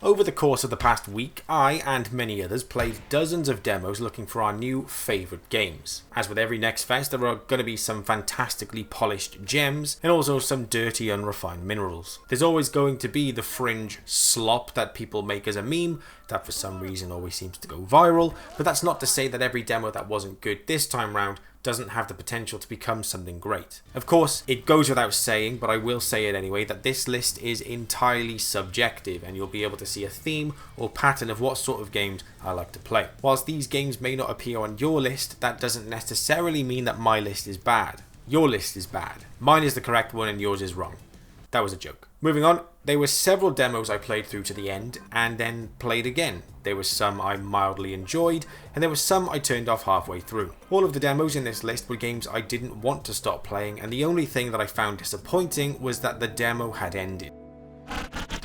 Over the course of the past week, I and many others played dozens of demos looking for our new favourite games. As with every Next Fest, there are going to be some fantastically polished gems and also some dirty, unrefined minerals. There's always going to be the fringe slop that people make as a meme that for some reason always seems to go viral, but that's not to say that every demo that wasn't good this time round doesn't have the potential to become something great. Of course, it goes without saying, but I will say it anyway, that this list is entirely subjective and you'll be able to see a theme or pattern of what sort of games I like to play. Whilst these games may not appear on your list, that doesn't necessarily mean that my list is bad. Your list is bad. Mine is the correct one and yours is wrong. That was a joke. Moving on, there were several demos I played through to the end and then played again. There were some I mildly enjoyed and there were some I turned off halfway through. All of the demos in this list were games I didn't want to stop playing, and the only thing that I found disappointing was that the demo had ended.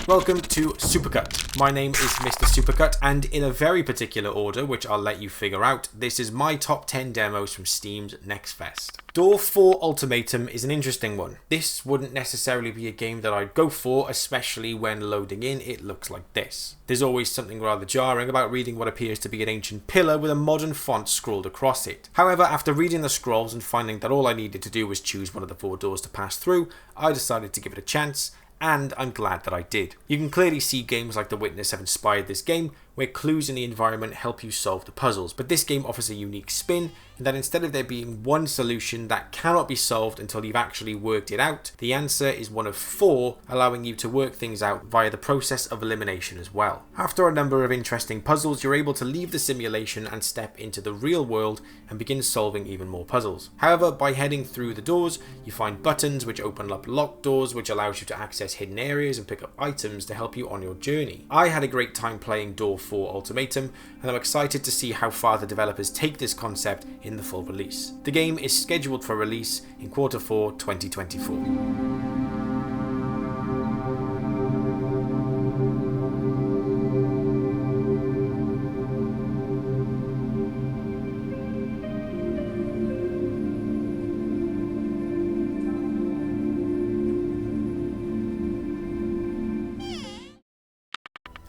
Welcome to Supercut. My name is Mr. Supercut, and in a very particular order, which I'll let you figure out, this is my top 10 demos from Steam's Next Fest. Door 4 Ultimatum is an interesting one. This wouldn't necessarily be a game that I'd go for, especially when loading in it looks like this. There's always something rather jarring about reading what appears to be an ancient pillar with a modern font scrawled across it. However, after reading the scrolls and finding that all I needed to do was choose one of the 4 doors to pass through, I decided to give it a chance, and I'm glad that I did. You can clearly see games like The Witness have inspired this game, where clues in the environment help you solve the puzzles, but this game offers a unique spin in that instead of there being one solution that cannot be solved until you've actually worked it out, the answer is one of 4, allowing you to work things out via the process of elimination as well. After a number of interesting puzzles, you're able to leave the simulation and step into the real world and begin solving even more puzzles. However, by heading through the doors, you find buttons which open up locked doors, which allows you to access hidden areas and pick up items to help you on your journey. I had a great time playing Door 4 Ultimatum, and I'm excited to see how far the developers take this concept in the full release. The game is scheduled for release in Q4 2024.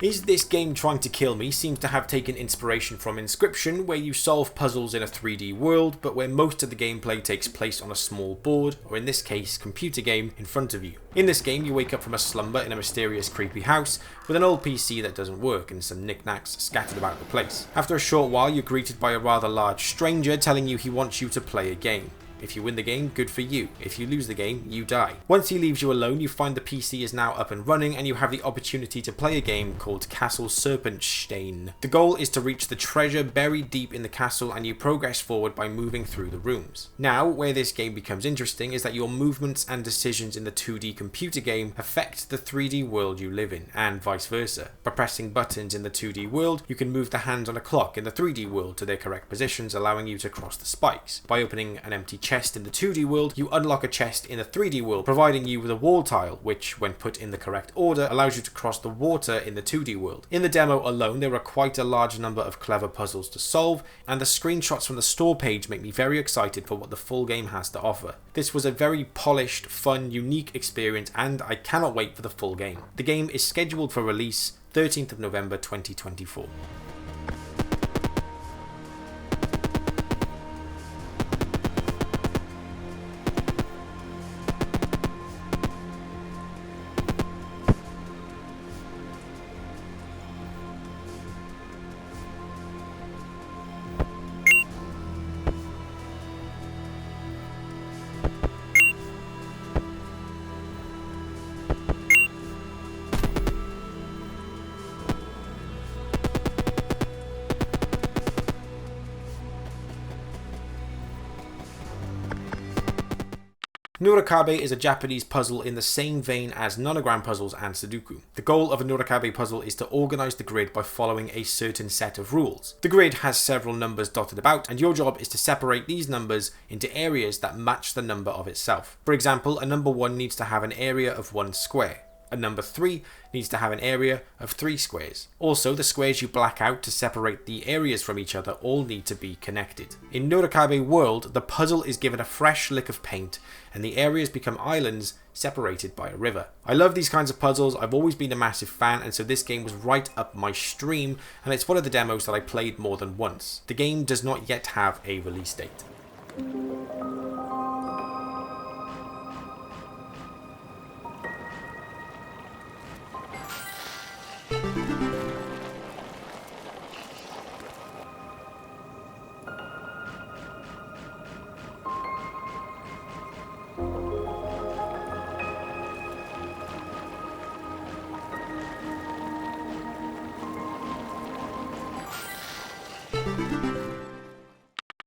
Is This Game Trying to Kill Me seems to have taken inspiration from Inscription, where you solve puzzles in a 3D world, but where most of the gameplay takes place on a small board, or in this case, computer game, in front of you. In this game, you wake up from a slumber in a mysterious, creepy house, with an old PC that doesn't work and some knickknacks scattered about the place. After a short while, you're greeted by a rather large stranger telling you he wants you to play a game. If you win the game, good for you. If you lose the game, you die. Once he leaves you alone, you find the PC is now up and running and you have the opportunity to play a game called Castle Serpentstein. The goal is to reach the treasure buried deep in the castle, and you progress forward by moving through the rooms. Now, where this game becomes interesting is that your movements and decisions in the 2D computer game affect the 3D world you live in, and vice versa. By pressing buttons in the 2D world, you can move the hands on a clock in the 3D world to their correct positions, allowing you to cross the spikes. By opening an empty chest in the 2D world, you unlock a chest in the 3D world, providing you with a wall tile, which, when put in the correct order, allows you to cross the water in the 2D world. In the demo alone, there are quite a large number of clever puzzles to solve, and the screenshots from the store page make me very excited for what the full game has to offer. This was a very polished, fun, unique experience, and I cannot wait for the full game. The game is scheduled for release 13th of November 2024. Nurikabe is a Japanese puzzle in the same vein as nonogram puzzles and Sudoku. The goal of a Nurikabe puzzle is to organize the grid by following a certain set of rules. The grid has several numbers dotted about, and your job is to separate these numbers into areas that match the number of itself. For example, a number 1 needs to have an area of 1 square. A number 3 needs to have an area of 3 squares. Also, the squares you black out to separate the areas from each other all need to be connected. In Nurikabe World, the puzzle is given a fresh lick of paint and the areas become islands separated by a river. I love these kinds of puzzles, I've always been a massive fan, and so this game was right up my stream, and it's one of the demos that I played more than once. The game does not yet have a release date.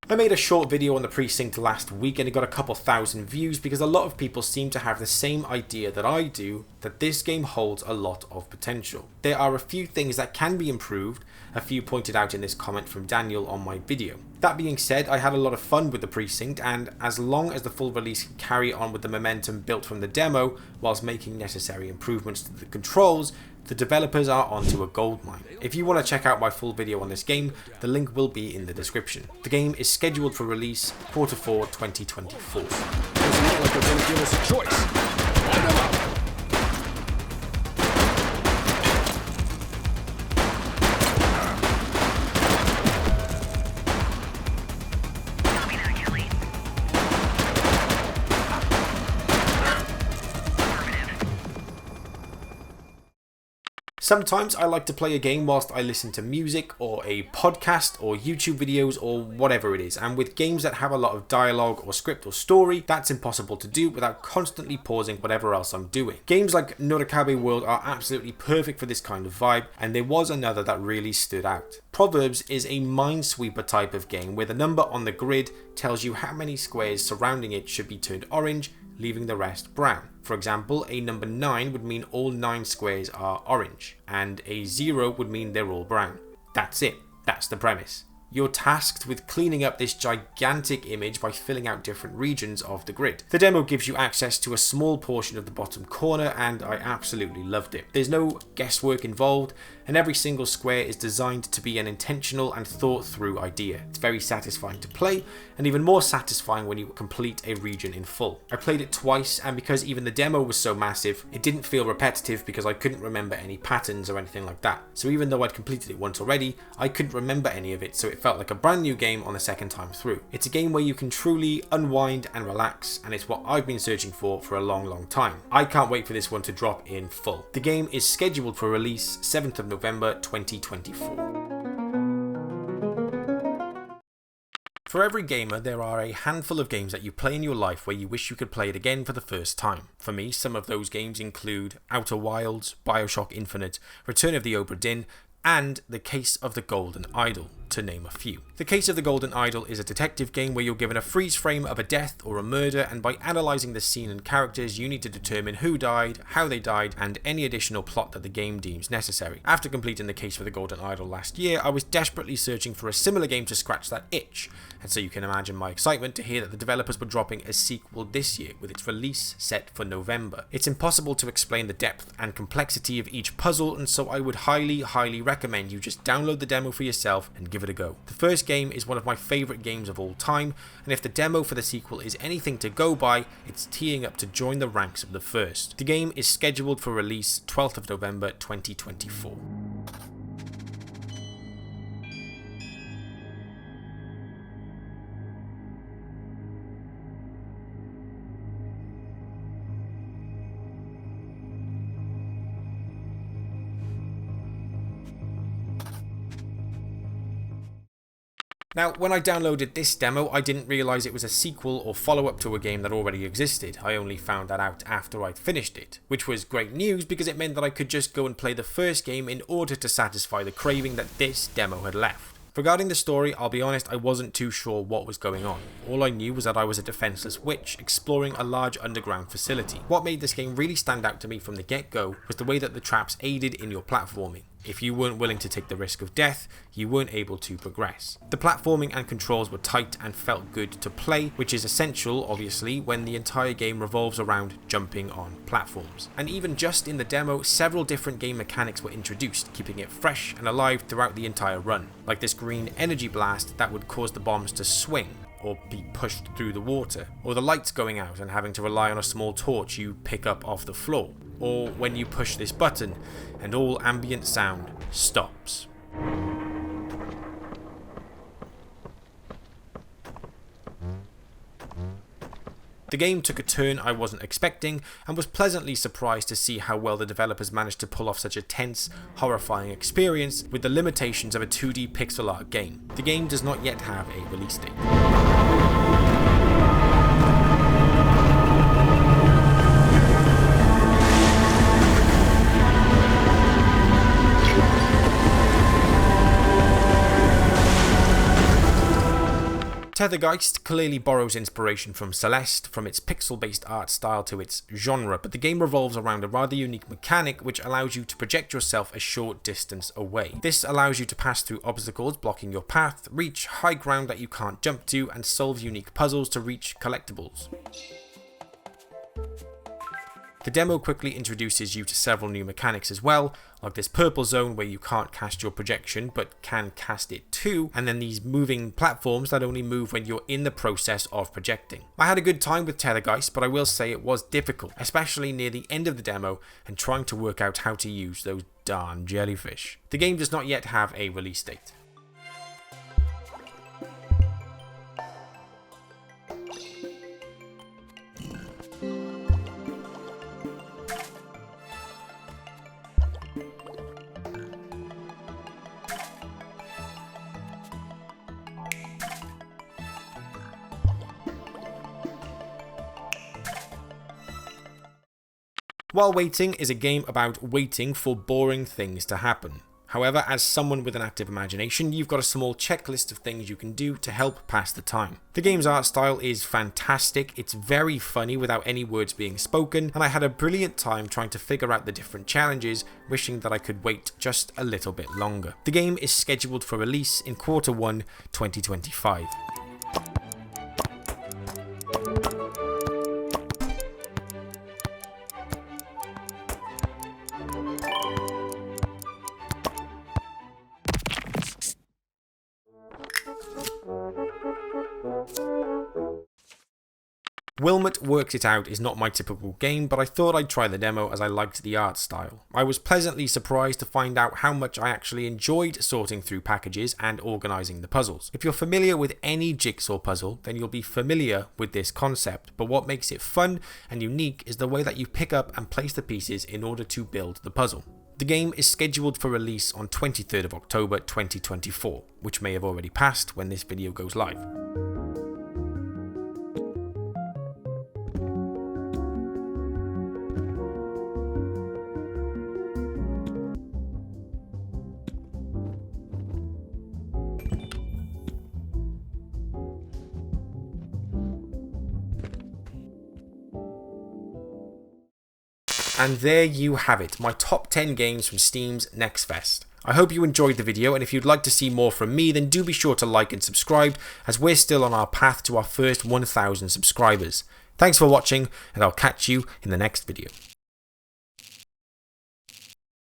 I made a short video on the Precinct last week and it got a couple thousand views because a lot of people seem to have the same idea that I do, that this game holds a lot of potential. There are a few things that can be improved, a few pointed out in this comment from Daniel on my video. That being said, I had a lot of fun with the Precinct, and as long as the full release can carry on with the momentum built from the demo whilst making necessary improvements to the controls, the developers are onto a goldmine. If you want to check out my full video on this game, the link will be in the description. The game is scheduled for release Q4 2024. Doesn't look like they're going to give us a choice. Light them up. Sometimes I like to play a game whilst I listen to music or a podcast or YouTube videos or whatever it is, and with games that have a lot of dialogue or script or story, that's impossible to do without constantly pausing whatever else I'm doing. Games like Nurikabe World are absolutely perfect for this kind of vibe, and there was another that really stood out. Proverbs is a minesweeper type of game where the number on the grid tells you how many squares surrounding it should be turned orange, leaving the rest brown. For example, a number 9 would mean all 9 squares are orange, and a 0 would mean they're all brown. That's it. That's the premise. You're tasked with cleaning up this gigantic image by filling out different regions of the grid. The demo gives you access to a small portion of the bottom corner, and I absolutely loved it. There's no guesswork involved, and every single square is designed to be an intentional and thought through idea. It's very satisfying to play, and even more satisfying when you complete a region in full. I played it twice, and because even the demo was so massive, it didn't feel repetitive because I couldn't remember any patterns or anything like that. So even though I'd completed it once already, I couldn't remember any of it, so it felt like a brand new game on the second time through. It's a game where you can truly unwind and relax, and it's what I've been searching for a long time. I can't wait for this one to drop in full. The game is scheduled for release 7th of November 2024. For every gamer, there are a handful of games that you play in your life where you wish you could play it again for the first time. For me, some of those games include Outer Wilds, Bioshock Infinite, Return of the Obra Dinn, and The Case of the Golden Idol, to name a few. The Case of the Golden Idol is a detective game where you're given a freeze frame of a death or a murder, and by analysing the scene and characters, you need to determine who died, how they died, and any additional plot that the game deems necessary. After completing The Case for the Golden Idol last year, I was desperately searching for a similar game to scratch that itch, and so you can imagine my excitement to hear that the developers were dropping a sequel this year, with its release set for November. It's impossible to explain the depth and complexity of each puzzle, and so I would highly recommend you just download the demo for yourself and give it a go. The first game is one of my favourite games of all time, and if the demo for the sequel is anything to go by, it's teeing up to join the ranks of the first. The game is scheduled for release 12th of November 2024. Now, when I downloaded this demo, I didn't realise it was a sequel or follow-up to a game that already existed. I only found that out after I'd finished it, which was great news because it meant that I could just go and play the first game in order to satisfy the craving that this demo had left. Regarding the story, I'll be honest, I wasn't too sure what was going on. All I knew was that I was a defenseless witch exploring a large underground facility. What made this game really stand out to me from the get-go was the way that the traps aided in your platforming. If you weren't willing to take the risk of death, you weren't able to progress. The platforming and controls were tight and felt good to play, which is essential obviously when the entire game revolves around jumping on platforms. And even just in the demo, several different game mechanics were introduced, keeping it fresh and alive throughout the entire run, like this green energy blast that would cause the bombs to swing or be pushed through the water, or the lights going out and having to rely on a small torch you pick up off the floor, or when you push this button and all ambient sound stops. The game took a turn I wasn't expecting and was pleasantly surprised to see how well the developers managed to pull off such a tense, horrifying experience with the limitations of a 2D pixel art game. The game does not yet have a release date. TetherGeist clearly borrows inspiration from Celeste, from its pixel-based art style to its genre, but the game revolves around a rather unique mechanic which allows you to project yourself a short distance away. This allows you to pass through obstacles blocking your path, reach high ground that you can't jump to, and solve unique puzzles to reach collectibles. The demo quickly introduces you to several new mechanics as well, like this purple zone where you can't cast your projection but can cast it too, and then these moving platforms that only move when you're in the process of projecting. I had a good time with TetherGeist, but I will say it was difficult, especially near the end of the demo and trying to work out how to use those darn jellyfish. The game does not yet have a release date. While Waiting is a game about waiting for boring things to happen. However, as someone with an active imagination, you've got a small checklist of things you can do to help pass the time. The game's art style is fantastic, it's very funny without any words being spoken, and I had a brilliant time trying to figure out the different challenges, wishing that I could wait just a little bit longer. The game is scheduled for release in Q1 2025. Wilmot Works It Out is not my typical game, but I thought I'd try the demo as I liked the art style. I was pleasantly surprised to find out how much I actually enjoyed sorting through packages and organising the puzzles. If you're familiar with any jigsaw puzzle, then you'll be familiar with this concept, but what makes it fun and unique is the way that you pick up and place the pieces in order to build the puzzle. The game is scheduled for release on 23rd of October 2024, which may have already passed when this video goes live. And there you have it, my top 10 games from Steam's Next Fest. I hope you enjoyed the video, and if you'd like to see more from me, then do be sure to like and subscribe, as we're still on our path to our first 1,000 subscribers. Thanks for watching, and I'll catch you in the next video.